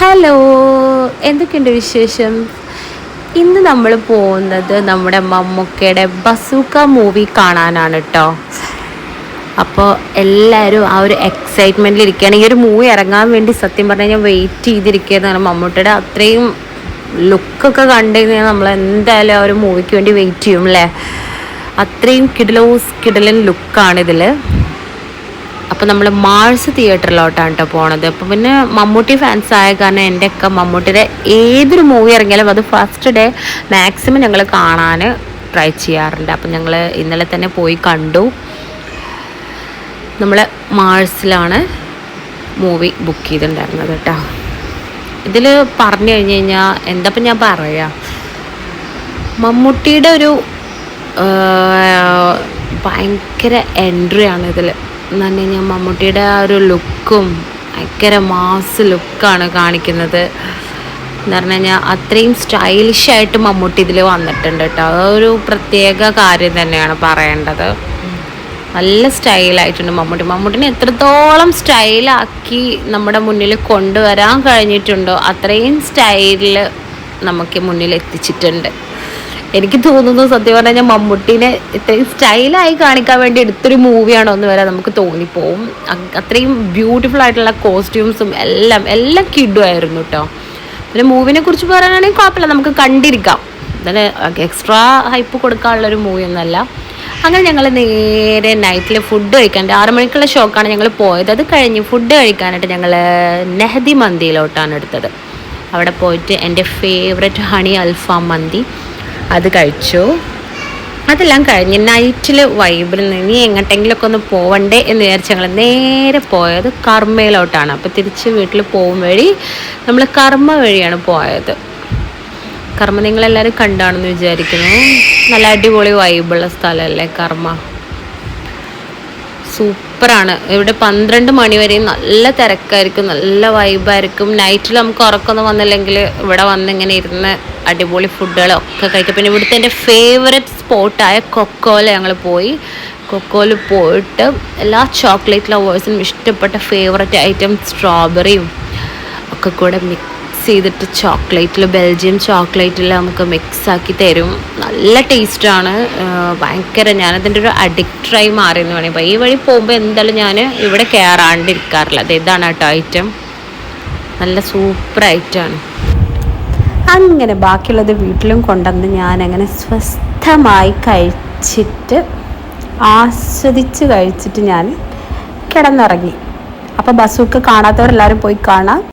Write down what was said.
Hello, എന്തൊക്കെയുണ്ട് വിശേഷം? ഇന്ന് നമ്മൾ പോകുന്നത് നമ്മുടെ മമ്മൂക്കയുടെ ബസൂക്ക മൂവി കാണാനാണ് കേട്ടോ. അപ്പോൾ എല്ലാവരും ആ ഒരു എക്സൈറ്റ്മെൻറ്റിൽ ഇരിക്കുകയാണ്. ഈ ഒരു മൂവി ഇറങ്ങാൻ വേണ്ടി സത്യം പറഞ്ഞു കഴിഞ്ഞാൽ വെയിറ്റ് ചെയ്തിരിക്കുകയെന്നാണ്. മമ്മൂട്ടിയുടെ അത്രയും ലുക്കൊക്കെ കണ്ടു കഴിഞ്ഞാൽ നമ്മൾ എന്തായാലും ആ ഒരു മൂവിക്ക് വേണ്ടി വെയിറ്റ് ചെയ്യും അല്ലേ. അത്രയും കിടിലൻ ലുക്കാണിതിൽ. അപ്പോൾ നമ്മൾ മാൾസ് തിയേറ്ററിലോട്ടാണ് കേട്ടോ പോണത്. അപ്പോൾ പിന്നെ മമ്മൂട്ടി ഫാൻസ് ആയ കാരണം എൻ്റെയൊക്കെ മമ്മൂട്ടിയുടെ ഏതൊരു മൂവി ഇറങ്ങിയാലും അത് ഫസ്റ്റ് ഡേ മാക്സിമം ഞങ്ങൾ കാണാൻ ട്രൈ ചെയ്യാറുണ്ട്. അപ്പം ഞങ്ങൾ ഇന്നലെ തന്നെ പോയി കണ്ടു. നമ്മൾ മാൾസിലാണ് മൂവി ബുക്ക് ചെയ്തിട്ടുണ്ടായിരുന്നത് കേട്ടോ. ഇതിൽ പറഞ്ഞു കഴിഞ്ഞ് കഴിഞ്ഞാൽ എന്താപ്പം ഞാൻ പറയാ, മമ്മൂട്ടിയുടെ ഒരു ഭയങ്കര എൻട്രിയാണ് ഇതിൽ എന്ന് പറഞ്ഞു കഴിഞ്ഞാൽ. മമ്മൂട്ടിയുടെ ആ ഒരു ലുക്കും ഭയങ്കര മാസ് ലുക്കാണ് കാണിക്കുന്നത് എന്ന് പറഞ്ഞു കഴിഞ്ഞാൽ. അത്രയും സ്റ്റൈലിഷായിട്ട് മമ്മൂട്ടി ഇതിൽ വന്നിട്ടുണ്ട് കേട്ടോ. അതൊരു പ്രത്യേക കാര്യം തന്നെയാണ് പറയേണ്ടത്. നല്ല സ്റ്റൈലായിട്ടുണ്ട് മമ്മൂട്ടിനെ എത്രത്തോളം സ്റ്റൈലാക്കി നമ്മുടെ മുന്നിൽ കൊണ്ടുവരാൻ കഴിഞ്ഞിട്ടുണ്ടോ അത്രയും സ്റ്റൈലിൽ നമുക്ക് മുന്നിൽ എത്തിച്ചിട്ടുണ്ട്. എനിക്ക് തോന്നുന്നു സത്യം പറഞ്ഞു കഴിഞ്ഞാൽ മമ്മൂട്ടിനെ ഇത്രയും സ്റ്റൈലായി കാണിക്കാൻ വേണ്ടി എടുത്തൊരു മൂവിയാണോ എന്ന് വരെ നമുക്ക് തോന്നിപ്പോവും. അത്രയും ബ്യൂട്ടിഫുൾ ആയിട്ടുള്ള കോസ്റ്റ്യൂംസും എല്ലാം കിഡുമായിരുന്നു കേട്ടോ. പിന്നെ മൂവിനെ കുറിച്ച് പറയാനാണെങ്കിൽ കുഴപ്പമില്ല, നമുക്ക് കണ്ടിരിക്കാം. അതിന് എക്സ്ട്രാ ഹൈപ്പ് കൊടുക്കാനുള്ളൊരു മൂവിയൊന്നുമല്ല. അങ്ങനെ ഞങ്ങൾ നേരെ നൈറ്റിൽ ഫുഡ് കഴിക്കാൻ 6 മണിക്കുള്ള ഷോക്കാണ് ഞങ്ങൾ പോയത്. അത് കഴിഞ്ഞ് ഫുഡ് കഴിക്കാനായിട്ട് ഞങ്ങൾ നെഹദി മന്തിയിലോട്ടാണ് എടുത്തത്. അവിടെ പോയിട്ട് എൻ്റെ ഫേവററ്റ് ഹണി അൽഫാം മന്തി അത് കഴിച്ചു. അതെല്ലാം കഴിഞ്ഞ് നൈറ്റിൽ വൈബിൽ നിന്ന് എങ്ങോട്ടെങ്കിലുമൊക്കെ ഒന്ന് പോവണ്ടേ എന്ന് വിചാരിച്ച് ഞങ്ങൾ നേരെ പോയത് കർമ്മയിലോട്ടാണ്. അപ്പോൾ തിരിച്ച് വീട്ടിൽ പോകും വഴി നമ്മൾ കർമ്മ വഴിയാണ് പോയത്. കർമ്മ നിങ്ങളെല്ലാവരും കണ്ടാണെന്ന് വിചാരിക്കുന്നു. നല്ല അടിപൊളി വൈബുള്ള സ്ഥലമല്ലേ കർമ്മ. സൂപ്പറാണ്. ഇവിടെ 12 മണി വരെയും നല്ല തിരക്കായിരിക്കും, നല്ല വൈബായിരിക്കും. നൈറ്റിൽ നമുക്ക് ഉറക്കൊന്നും വന്നില്ലെങ്കിൽ ഇവിടെ വന്നിങ്ങനെ ഇരുന്ന് അടിപൊളി ഫുഡുകളൊക്കെ കഴിക്കും. പിന്നെ ഇവിടുത്തെ എൻ്റെ ഫേവററ്റ് സ്പോട്ടായ കൊക്കോയിൽ ഞങ്ങൾ പോയി. കൊക്കോയിൽ പോയിട്ട് എല്ലാ ചോക്ലേറ്റ് ലവേഴ്സിനും ഇഷ്ടപ്പെട്ട ഫേവററ്റ് ഐറ്റം സ്ട്രോബെറിയും ഒക്കെ കൂടെ മിക്സ് ചെയ്തിട്ട് ചോക്ലേറ്റിൽ, ബെൽജിയം ചോക്ലേറ്റിൽ നമുക്ക് മിക്സാക്കി തരും. നല്ല ടേസ്റ്റാണ്. ഭയങ്കര, ഞാനതിൻ്റെ ഒരു അഡിക്റ്റായി മാറിയെന്ന് വേണമെങ്കിൽ. അപ്പോൾ ഈ വഴി പോകുമ്പോൾ എന്തായാലും ഞാൻ ഇവിടെ കയറാണ്ടിരിക്കാറില്ല. ഇതാണ് കേട്ടോ ഐറ്റം. നല്ല സൂപ്പർ ഐറ്റമാണ്. അങ്ങനെ ബാക്കിയുള്ളത് വീട്ടിലും കൊണ്ടുവന്ന് ഞാനങ്ങനെ സ്വസ്ഥമായി കഴിച്ചിട്ട് ആസ്വദിച്ച് കഴിച്ചിട്ട് ഞാൻ കിടന്നുറങ്ങി. അപ്പോൾ ബസൂക്ക കാണാത്തവരെല്ലാവരും പോയി കാണാം.